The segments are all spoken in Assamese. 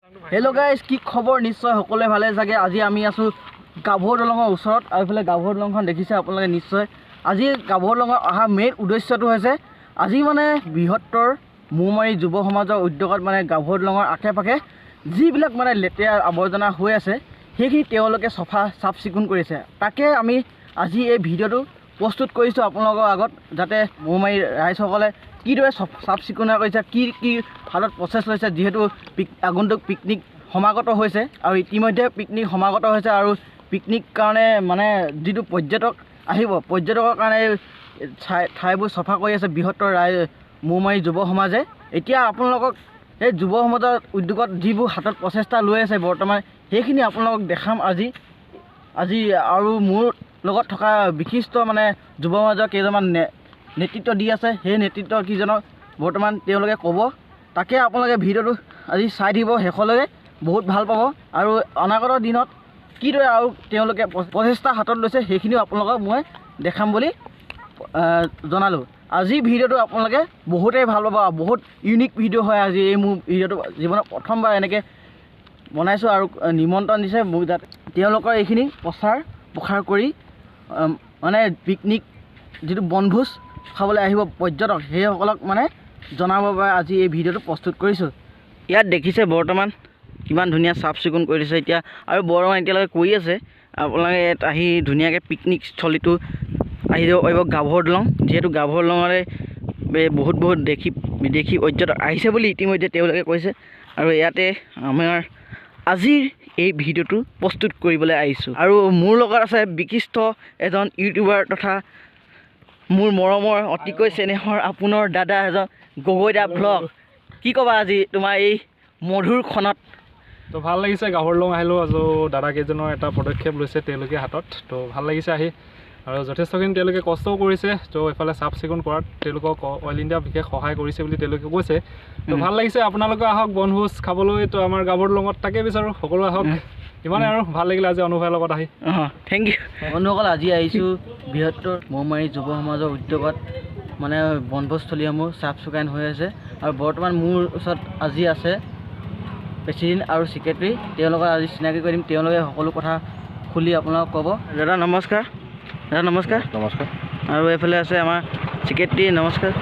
हेलो गाइस की खबर निश्चय सकले भाले जागे आज आमी आसु गाभोर दलंगर उसरत आरो इफाले गाभोर दलंगखन देखिছে আপোনালোকে निश्चय आज गाभोर दलंगर अहा मेन उद्देश्यটো হৈছে আজি মানে বৃহত্তৰ মুমাৰী যুৱ সমাজৰ উদ্যোগত মানে গাভোৰ দলংगर আকে পাকে যিবিলাক মানে লেতেৰা আৱৰ্জনা হৈ আছে সেইখিনি তেওঁলোকে সফা সাফ চিকুণ কৰিছে তাকে আমি আজি এই ভিডিওটো প্ৰস্তুত কৰিছো আপোনালোকৰ আগত যাতে মুমাৰী ৰাইজসকলে কিদৰে সাফ চিকুণা কৰিছে কি হালত প্ৰচেছ লৈছে যেহেতু আগন্তুক পিকনিক সমাগত হৈছে আৰু ইতিমধ্যে পিকনিক সমাগত হৈছে আৰু পিকনিক কাৰণে মানে যিটো পৰ্যটক আহিব পৰ্যটকৰ কাৰণে ঠাইবোৰ সফা কৰি আছে বৃহত্তৰ মুমাৰী যুৱ সমাজে এতিয়া আপোনালোকক এই যুৱ সমাজৰ উদ্যোগত যিবোৰ হাতত প্ৰচেষ্টা লৈ আছে বৰ্তমান সেইখিনি আপোনালোকক দেখাম আজি আৰু মোৰ লগত থকা বিশিষ্ট মানে যুৱ সমাজৰ কেইজনমান নেতৃত্ব দি আছে সেই নেতৃত্ব কিজনক বৰ্তমান তেওঁলোকে ক'ব তাকে আপোনালোকে ভিডিওটো আজি চাই দিব শেষলৈকে বহুত ভাল পাব আৰু অনাগত দিনত কিদৰে আৰু তেওঁলোকে প্ৰচেষ্টা হাতত লৈছে সেইখিনিও আপোনালোকক মই দেখাম বুলি জনালোঁ আজি ভিডিওটো আপোনালোকে বহুতেই ভাল পাব বহুত ইউনিক ভিডিঅ' হয় আজি এই মোৰ ভিডিঅ'টো জীৱনত প্ৰথমবাৰ এনেকৈ বনাইছোঁ আৰু নিমন্ত্ৰণ দিছে মোক যাতে তেওঁলোকৰ এইখিনি প্ৰসাৰ কৰি মানে পিকনিক যিটো বনভোজ খাবলৈ আহিব পৰ্যটক সেইসকলক মানে জনাবৰ বাবে আজি এই ভিডিঅ'টো প্ৰস্তুত কৰিছোঁ ইয়াত দেখিছে বৰ্তমান কিমান ধুনীয়া চাফ চিকুণ কৰি দিছে এতিয়া আৰু বৰ্তমান এতিয়ালৈকে কৰি আছে আপোনালোকে ইয়াত আহি ধুনীয়াকৈ পিকনিক স্থলীটো আহি যাব পাৰিব গাভোৰ দলং যিহেতু গাভোৰ দলঙৰে বহুত বিদেশী পৰ্যটক আহিছে বুলি ইতিমধ্যে তেওঁলোকে কৈছে আৰু ইয়াতে আমাৰ আজিৰ এই ভিডিঅ'টো প্ৰস্তুত কৰিবলৈ আহিছোঁ আৰু মোৰ লগত আছে বিশিষ্ট এজন ইউটিউবাৰ তথা মোৰ মৰমৰ অতিকৈ চেনেহৰ আপোনাৰ দাদা এজন গগৈদা ব্লগ কি ক'বা আজি তোমাৰ এই মধুৰখনত তো ভাল লাগিছে গাভোৰ দলং আহিলোঁ আৰু দাদাকেইজনৰ এটা পদক্ষেপ লৈছে তেওঁলোকে হাতত তো ভাল লাগিছে আহি আৰু যথেষ্টখিনি তেওঁলোকে কষ্টও কৰিছে তো এইফালে চাফ চিকুণ কৰাত তেওঁলোকক অইল ইণ্ডিয়া বিশেষ সহায় কৰিছে বুলি তেওঁলোকে কৈছে তো ভাল লাগিছে আপোনালোকে আহক বনভোজ খাবলৈ তো আমাৰ গাভোৰ দলঙত তাকে বিচাৰোঁ সকলো আহক ইমানে আৰু ভাল লাগিলে আজি অনুভৱৰ লগত আহি থেংক ইউ বন্ধুসকল আজি আহিছোঁ বৃহত্তৰ মুমাৰী যুৱ সমাজৰ উদ্যোগত মানে বনভোজস্থলীসমূহ চাফ চিকুণ হৈ আছে আৰু বৰ্তমান মোৰ ওচৰত আজি আছে প্ৰেচিডেণ্ট আৰু ছেক্ৰেটাৰী তেওঁলোকক আজি চিনাকি কৰি দিম তেওঁলোকে সকলো কথা খুলি আপোনালোকক ক'ব দাদা নমস্কাৰ নমস্কাৰ আৰু এইফালে আছে আমাৰ ছেক্ৰেটাৰী নমস্কাৰ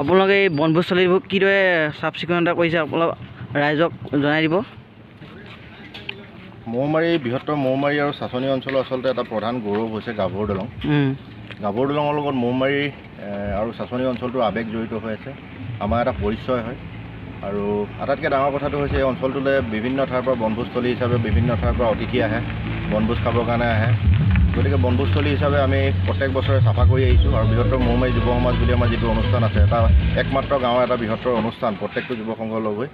আপোনালোকে এই বনভোজস্থলীবোৰ কিদৰে চাফ চিকুণতা কৰিছে আপোনালোক ৰাইজক জনাই দিব মৌমাৰী বৃহত্তৰ মৌমাৰী আৰু চাচনি অঞ্চলৰ আচলতে এটা প্ৰধান গৌৰৱ হৈছে গাভোৰ দলং গাভোৰ দলঙৰ লগত মৌমাৰী আৰু চাচনি অঞ্চলটোৰ আৱেগ জড়িত হৈ আছে আমাৰ এটা পৰিচয় হয় আৰু আটাইতকৈ ডাঙৰ কথাটো হৈছে এই অঞ্চলটোলৈ বিভিন্ন ঠাইৰ পৰা বনভোজস্থলী হিচাপে বিভিন্ন ঠাইৰ পৰা অতিথি আহে বনভোজ খাবৰ কাৰণে আহে গতিকে বনভোজস্থলী হিচাপে আমি প্ৰত্যেক বছৰে চাফা কৰি আহিছোঁ আৰু বৃহত্তৰ মৌমাৰী যুৱ সমাজ বুলি আমাৰ যিটো অনুষ্ঠান আছে এটা একমাত্ৰ গাঁৱৰ এটা বৃহত্তৰ অনুষ্ঠান প্ৰত্যেকটো যুৱ সংঘ লগ হৈ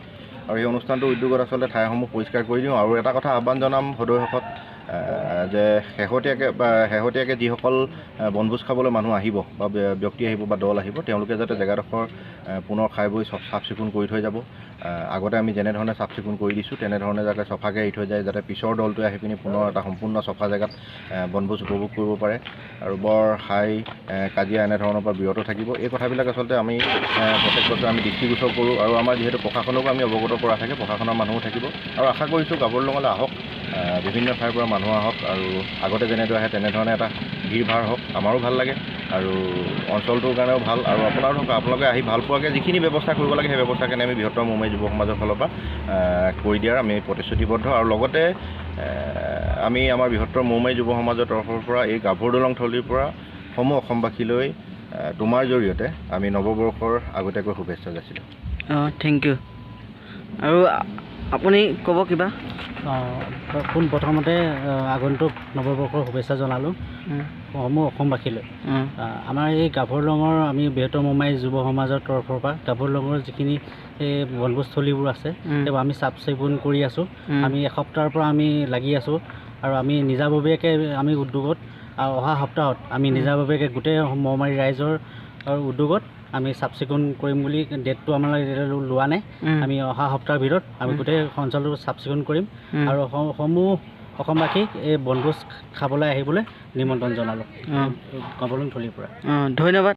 আৰু এই অনুষ্ঠানটোৰ উদ্যোগত আচলতে ঠাইসমূহ পৰিষ্কাৰ কৰি দিওঁ আৰু এটা কথা আহ্বান জনাম সদৌ যে শেহতীয়াকৈ যিসকল বনভোজ খাবলৈ মানুহ আহিব বা ব্যক্তি আহিব বা দল আহিব তেওঁলোকে যাতে জেগাডোখৰ পুনৰ খাই বৈ চাফ চিকুণ কৰি থৈ যাব আগতে আমি যেনেধৰণে চাফ চিকুণ কৰি দিছোঁ তেনেধৰণে যাতে চফাকৈ এৰি থৈ যায় যাতে পিছৰ দলটোৱে আহি পিনি পুনৰ এটা সম্পূৰ্ণ চফা জেগাত বনভোজ উপভোগ কৰিব পাৰে আৰু বৰ হাই কাজিয়া এনেধৰণৰ পৰা বিৰত থাকিব এই কথাবিলাক আচলতে আমি প্ৰত্যেক বছৰে আমি দৃষ্টিগোচৰ কৰোঁ আৰু আমাৰ যিহেতু প্ৰশাসনকো আমি অৱগত কৰা থাকে প্ৰশাসনৰ মানুহো থাকিব আৰু আশা কৰিছোঁ গাভোৰ দলঙলৈ আহক বিভিন্ন ঠাইৰ পৰা মানুহ আহক আৰু আগতে যেনেদৰে আহে তেনেধৰণে এটা ভিৰ ভাৰ হওক আমাৰো ভাল লাগে আৰু অঞ্চলটোৰ কাৰণেও ভাল আৰু আপোনালোকে আহি ভাল পোৱাকৈ যিখিনি ব্যৱস্থা কৰিব লাগে সেই ব্যৱস্থাখিনি আমি বৃহত্তৰ মুমাৰী যুৱ সমাজৰ ফালৰ পৰা কৰি দিয়াৰ আমি প্ৰতিশ্ৰুতিবদ্ধ আৰু লগতে আমি আমাৰ বৃহত্তৰ মুমাৰী যুৱ সমাজৰ তৰফৰ পৰা এই গাভোৰ দলং থলীৰ পৰা সমূহ অসমবাসীলৈ তোমাৰ জৰিয়তে আমি নৱবৰ্ষৰ আগতীয়াকৈ শুভেচ্ছা যাচিলোঁ থেংক ইউ আৰু আপুনি ক'ব কিবা প্ৰথমতে আগন্তুক নৱবৰ্ষৰ শুভেচ্ছা জনালোঁ সমূহ অসমবাসীলৈ আমাৰ এই গাভোৰ দলঙৰ আমি বৃহত্তৰ মুমাৰী যুৱ সমাজৰ তৰফৰ পৰা গাভোৰ দলঙৰ যিখিনি এই বনভোজস্থলীবোৰ আছে সেইবোৰ আমি চাফ চিকুণ কৰি আছোঁ আমি এসপ্তাহৰ পৰা আমি লাগি আছোঁ আৰু আমি নিজাববীয়াকৈ আমি উদ্যোগত অহা সপ্তাহত আমি নিজাববীয়াকৈ গোটেই মৌমাৰী ৰাইজৰ উদ্যোগত আমি চাফ চিকুণ কৰিম বুলি ডেটটো আমাৰ লোৱা নাই আমি অহা সপ্তাহৰ ভিতৰত আমি গোটেই অঞ্চলটো চাফ চিকুণ কৰিম আৰু সমূহ অসমবাসীক এই বনভোজ খাবলৈ আহিবলৈ নিমন্ত্ৰণ জনালোঁ গাভোৰ দলং থলীৰ পৰা ধন্যবাদ